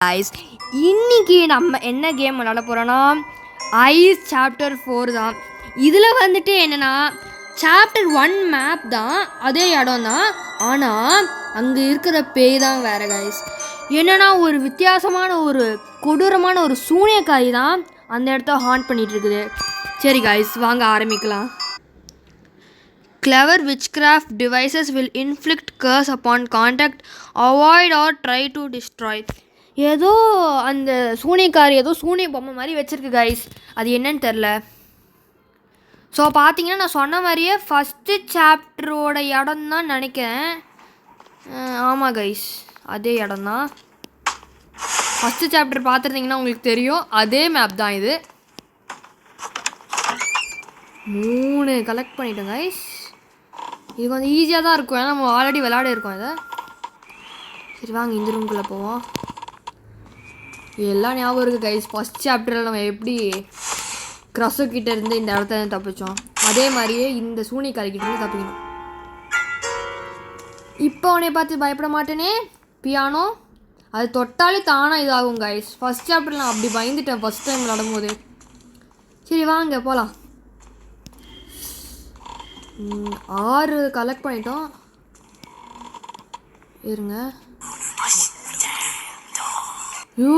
guys, இன்னைக்கு நம்ம என்ன கேம் விளையாட போகிறோன்னா ஐஸ் சாப்டர் 4 தான். இதில் வந்துட்டு என்னென்னா சாப்டர் 1 மேப் தான், அதே இடம் தான். ஆனால் அங்கே இருக்கிற பேய் தான் வேறு கைஸ். என்னென்னா ஒரு வித்தியாசமான ஒரு கொடூரமான ஒரு சூனியக்காரி தான் அந்த இடத்த ஹாண்ட் பண்ணிகிட்டு இருக்குது. சரி கைஸ், வாங்க ஆரம்பிக்கலாம். Clever witchcraft devices will inflict curse upon contact, avoid or try to destroy. ஏதோ அந்த சூனியக்காரி ஏதோ சூனிய பொம்மை மாதிரி வச்சுருக்கு கைஸ், அது என்னன்னு தெரில. ஸோ பார்த்தீங்கன்னா நான் சொன்ன மாதிரியே ஃபஸ்ட்டு சாப்டரோட இடம் தான் நினைக்கிறேன். ஆமாம் கைஸ், அதே இடம் தான். ஃபஸ்ட்டு சாப்டர் பார்த்துருந்தீங்கன்னா உங்களுக்கு தெரியும், அதே மேப் தான் இது. 3 கலெக்ட் பண்ணிட்டோம் கைஸ். இது கொஞ்சம் ஈஸியாக தான் இருக்கும், ஏன்னா நம்ம ஆல்ரெடி விளையாட இருக்கோம் இதை. சரி வாங்க இந்த ரூம்குள்ளே போவோம். எல்லாம் ஞாபகம் இருக்குது கைஸ். ஃபஸ்ட் சாப்டரில் நம்ம எப்படி கிரஸோக்கிட்ட இருந்து இந்த இடத்த தப்பிச்சோம், அதே மாதிரியே இந்த சூனியக்காரிக்கிட்ட இருந்து தப்பிக்கணும். இப்போ உன்னை பார்த்து பயப்பட மாட்டேனே பியானோ, அது தொட்டாலே தானாக இதாகும் கைஸ். ஃபஸ்ட் சாப்டரில் நான் அப்படி பயந்துட்டேன் ஃபஸ்ட் டைம் விளாடும் போது. சரி வாங்க போகலாம். 6 கலெக்ட் பண்ணிட்டோம். இருங்க. ஐயோ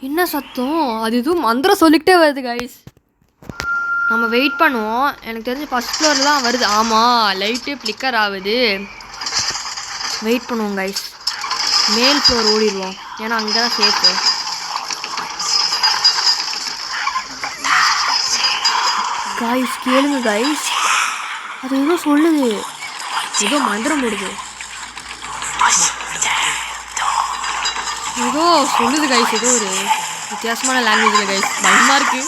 என்ன சத்தம், அது எதுவும் மந்திரம் சொல்லிக்கிட்டே வருது கைஸ். நம்ம வெயிட் பண்ணுவோம். எனக்கு தெரிஞ்சு ஃபஸ்ட் ஃப்ளோரில் தான் வருது. ஆமாம், லைட்டு ஃப்ளிக்கர் ஆகுது. வெயிட் பண்ணுவோம் கைஸ். மேல் ஃப்ளோர் ஓடிடுவோம், ஏன்னா அங்கே தான் சேஃபு. கைஸ் கேளுங்க கைஸ், அது ஏதோ சொல்லுது, ஏதோ மந்திரம் போடுது, ஏதோ சொல்லுது கைஸ். ஏதோ ஒரு வித்தியாசமான லாங்குவேஜில் கைஸ், பயமாக இருக்குது.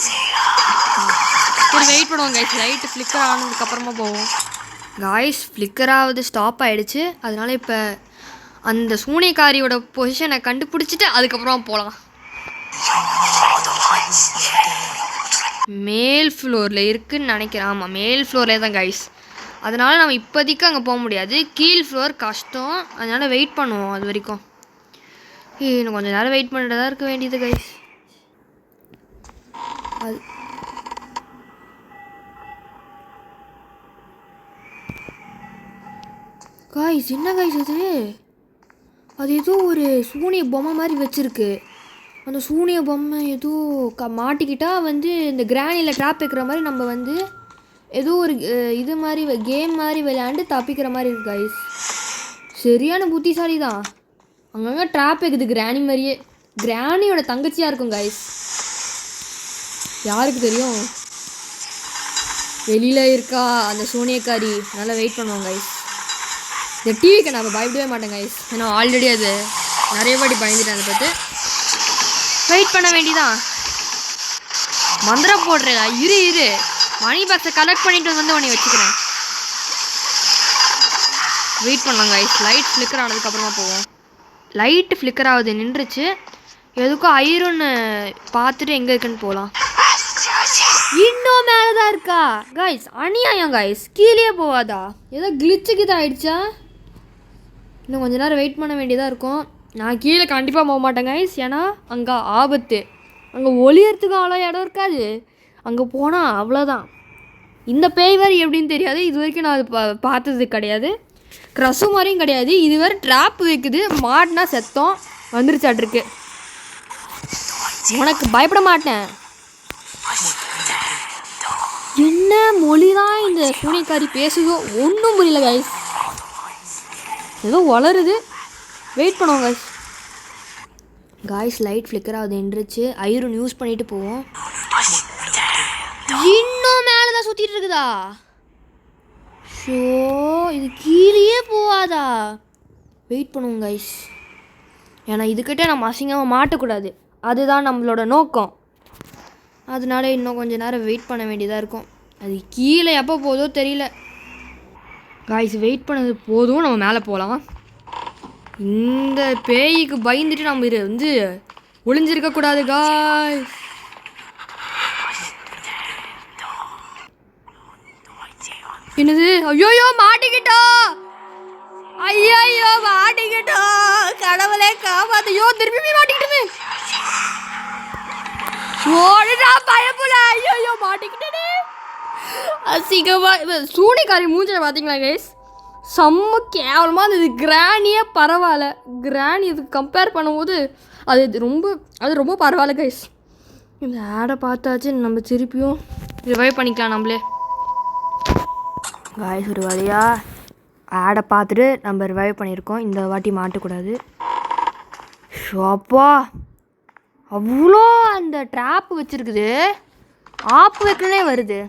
சரி வெயிட் பண்ணுவோம் கைஸ். லைட்டு ஃப்ளிக்கர் ஆனதுக்கப்புறமா போவோம். கைஸ் ஃப்ளிக்கர் ஆகுது, ஸ்டாப் ஆகிடுச்சு. அதனால் இப்போ அந்த சூனியக்காரியோட பொசிஷனை கண்டுபிடிச்சிட்டு அதுக்கப்புறம் போகலாம். மேல் ஃப்ளோரில் இருக்குதுன்னு நினைக்கிறேன். ஆமாம், மேல் ஃப்ளோர்லே தான் கைஸ். அதனால் நம்ம இப்போதைக்கு அங்கே போக முடியாது, கீழ் ஃப்ளோர் கஷ்டம். அதனால் வெயிட் பண்ணுவோம் அது வரைக்கும். இன்னும் கொஞ்சம் நேரம் வெயிட் பண்ணிட்டு தான் இருக்க வேண்டியது கைஸ். அது கைஸ் என்ன கைஸ் அது ஏதோ ஒரு சூனிய பொம்மை மாதிரி வச்சுருக்கு. அந்த சூனிய பொம்மை ஏதோ மாட்டிக்கிட்டால் வந்து இந்த கிரானியில் ட்ராப் வைக்கிற மாதிரி நம்ம வந்து ஏதோ ஒரு இது மாதிரி கேம் மாதிரி விளையாண்டு தப்பிக்கிற மாதிரி இருக்கு கைஸ். சரியான புத்திசாலி தான். அங்கங்கே ட்ராப் வைக்குது கிரானி மாதிரியே. கிரானியோட தங்கச்சியாக இருக்கும் கைஸ், யாருக்கு தெரியும். வெளியில் இருக்கா அந்த சூனியக்காரி. நல்லா வெயிட் பண்ணுவோம் கைஸ். இந்த டிவிக்கு நான் பயப்படவே மாட்டேன் கைஸ், ஏன்னா ஆல்ரெடி அது நிறைய வாட்டி பயந்துட்டேன். அதை பார்த்து வெயிட் பண்ண வேண்டிதான். மந்திரம் போடுறேடா, இரு மணி பாக்ஸை கலெக்ட் பண்ணிட்டு வந்து உடனே வச்சுக்கிறேன். வெயிட் பண்ணலாம் கைஸ். லைட் ஃப்ளிக்கர் ஆனதுக்கப்புறமா போவோம். லைட்டு ஃப்ளிக்கர் ஆகுது, நின்றுச்சு. எதுக்கும் ஐரன் பார்த்துட்டு எங்கே இருக்குன்னு போகலாம். இன்னும் மேலே தான் இருக்கா கைஸ், அநியாயம் கைஸ். கீழே போவாதா, ஏதோ கிளிச்சுக்கு தான் ஆயிடுச்சா. இன்னும் கொஞ்ச நேரம் வெயிட் பண்ண வேண்டியதாக இருக்கும். நான் கீழே கண்டிப்பாக போக மாட்டேன் கைஸ், ஏன்னா அங்கே ஆபத்து. அங்கே ஒளியறதுக்கு அவ்வளோ இடம் இருக்காது. அங்கே போனால் அவ்வளோதான். இந்த பேய் வரி எப்படின்னு தெரியாது, இது வரைக்கும் நான் அது பார்த்தது கிடையாது. க்ரஸு மாதிரியும் கிடையாது. இது வேறு ட்ராப் வைக்குது, மாட்டினா செத்தம் வந்துருச்சாட்ருக்கு. உனக்கு பயப்பட மாட்டேன். என்ன மொழி தான் இந்த சூனியக்காரி பேசுதோ ஒன்றும் புரியல கைஸ். ஏதோ வளருது. வெயிட் பண்ணுவோம் கைஸ். கைஸ் லைட் ஃப்ளிக்கர் ஆகுது, நின்றுச்சு. ஐரன் யூஸ் பண்ணிட்டு போவோம். இன்னும் மேலே தான் சுற்றிட்டு இருக்குதா. ஷோ இது கீழே போவாதா. வெயிட் பண்ணுவோம் கைஸ், ஏன்னா இதுக்கிட்ட நம்ம அசிங்கமாக மாட்டக்கூடாது, அதுதான் நம்மளோட நோக்கம். அதனால இன்னும் கொஞ்சம் நேரம் வெயிட் பண்ண வேண்டியதாக இருக்கும். அது கீழே எப்போ போதோ தெரியல கைஸ். வெயிட் பண்ணது போதும், நம்ம மேலே போகலாம். இந்த பேய்க்கு பயந்துட்டு நம்ம இது வந்து ஒளிஞ்சிருக்கக்கூடாது காய்ஸ். என்னது, ஐயோயோ மாட்டிக்கிட்டா. ஐயோ மாட்டிக்கிட்டோம், கடவுளே காப்பாத்தையோ, திரும்பி மாட்டிக்கிட்டுமே. ஓடுடா பயப்புல. ஐயோ மாட்டிக்கிட்டே. அசிங்கமா சூனிக்காரி மூஞ்சில பார்த்தீங்களா கைஸ், செம்ம கேவலமாக இருந்தது. கிராணியே பரவாயில்ல, கிராணி இதுக்கு கம்பேர் பண்ணும்போது அது ரொம்ப பரவாயில்ல கைஸ். இந்த ஆடை பார்த்தாச்சு, நம்ம திருப்பியும் ரிவைவ் பண்ணிக்கலாம் நம்மளே. காய்ஸ் ஒரு வழியாக ஆடை பார்த்துட்டு நம்ம ரிவைவ் பண்ணியிருக்கோம். இந்த வாட்டி மாட்டக்கூடாது. ஷோப்பா அவ்வளோ அந்த ட்ராப்பு வச்சுருக்குது, ஆப்பு வைக்கணுன்னே வருது.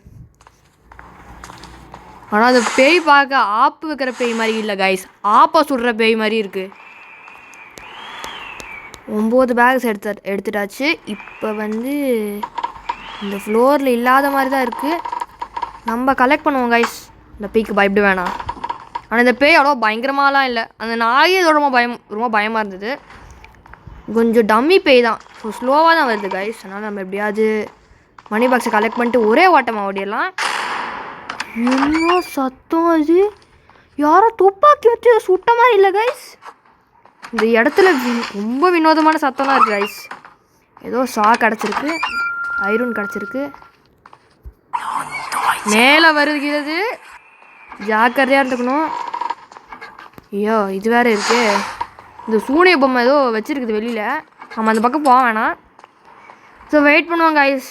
ஆனால் அந்த பேய் பார்க்க ஆப்பு வைக்கிற பேய் மாதிரி இல்லை கைஸ், ஆப்பா சுடுற பேய் மாதிரி இருக்குது. 9 பேக்ஸ் எடுத்துட்டாச்சு. இப்போ வந்து இந்த ஃப்ளோரில் இல்லாத மாதிரி தான் இருக்குது. நம்ம கலெக்ட் பண்ணுவோம் கைஸ். இந்த பேய்க்கு பயப்பட வேணாம். ஆனால் இந்த பேய் அவ்வளோ பயங்கரமாலாம் இல்லை. அந்த நாயே இதோட ரொம்ப பயமாக இருந்தது. கொஞ்சம் டம்மி பேய் தான், ஸோ ஸ்லோவாக தான் வருது கைஸ். அதனால் நம்ம எப்படியாவது மணி பாக்ஸை கலெக்ட் பண்ணிட்டு ஒரே ஓட்டமாக ஓடிடலாம். என்ன சத்தம் அது? யாரோ துப்பாக்கி வச்சு சுட்ட மாதிரி இல்லை கைஸ். இந்த இடத்துல ரொம்ப வினோதமான சத்தம்லாம் இருக்குது கைஸ். ஏதோ கிடச்சிருக்கு, ஐரன் கிடச்சிருக்கு. மேலே வருகிறது, ஜாக்கிரதையாக இருந்துக்கணும். ஐயோ இது வேறு இருக்குது. இந்த சூனிய பொம்மை ஏதோ வச்சுருக்குது வெளியில். நம்ம அந்த பக்கம் போக வேணாம். ஸோ வெயிட் பண்ணுவோம் கைஸ்.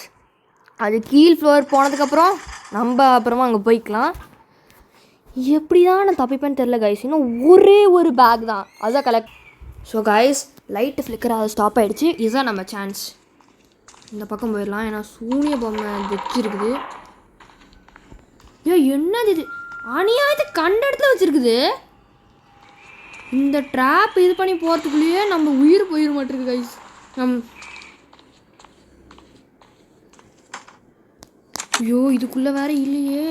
அது கீழ் ஃப்ளோர் போனதுக்கப்புறம் நம்ம அப்புறமா அங்கே போய்க்கலாம். எப்படி தான் நான் தப்பிப்பேன்னு தெரில கைஸ். இன்னும் ஒரே ஒரு பேக் தான், அதுதான் collect. So guys light flicker அதை ஸ்டாப் ஆகிடுச்சு. இதுதான் நம்ம சான்ஸ். இந்த பக்கம் போயிடலாம், ஏன்னா சூனிய பொம்மை வச்சுருக்குது. ஐயோ என்னது இது, அநியாயத்தை கண்ட இடத்துல வச்சுருக்குது. இந்த ட்ராப் இது பண்ணி போகிறதுக்குள்ளேயே நம்ம உயிர் போயிட மாட்டிருக்கு கைஸ். ஐயோ இதுக்குள்ளே வேறு இல்லையே.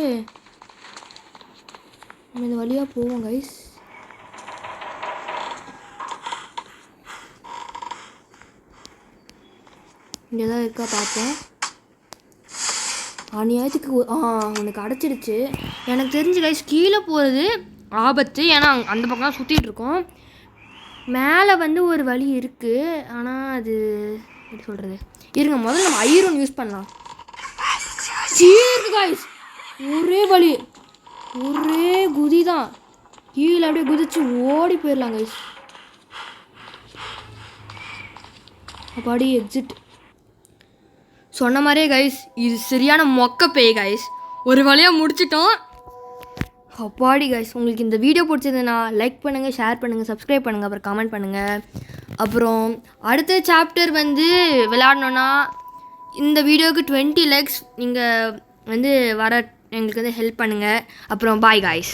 நம்ம இந்த வழியாக போவோம் கைஸ். இங்கே தான் இருக்கா பார்ப்போம். அநியாயத்துக்கு உனக்கு அடைச்சிடுச்சு. எனக்கு தெரிஞ்சு கைஸ் கீழே போகிறது ஆபத்து, ஏன்னா அந்த பக்கம் தான் சுற்றிட்டு இருக்கோம். மேலே வந்து ஒரு வழி இருக்குது, ஆனால் அது எப்படி சொல்கிறது, இருங்க முதல்ல நம்ம ஐரன் யூஸ் பண்ணலாம். சீருக்கு கைஸ் ஒரே வழி, ஒரே குதி தான். கீழே அப்படியே குதிச்சு ஓடி போயிடலாம் கைஸ். அப்பாடி எக்ஸிட். சொன்ன மாதிரியே கைஸ் இது சரியான மொக்க பேய் கைஸ். ஒரு வழியாக முடிச்சிட்டோம். அப்பாடி கைஸ், உங்களுக்கு இந்த வீடியோ பிடிச்சதுன்னா லைக் பண்ணுங்கள், ஷேர் பண்ணுங்கள், சப்ஸ்கிரைப் பண்ணுங்கள், அப்புறம் கமெண்ட் பண்ணுங்கள். அப்புறம் அடுத்த சாப்டர் வந்து விளையாடணுன்னா இந்த வீடியோவுக்கு 20 லைக்ஸ் நீங்கள் வந்து வர எங்களுக்கு வந்து ஹெல்ப் பண்ணுங்கள். அப்புறம் பாய் கைஸ்.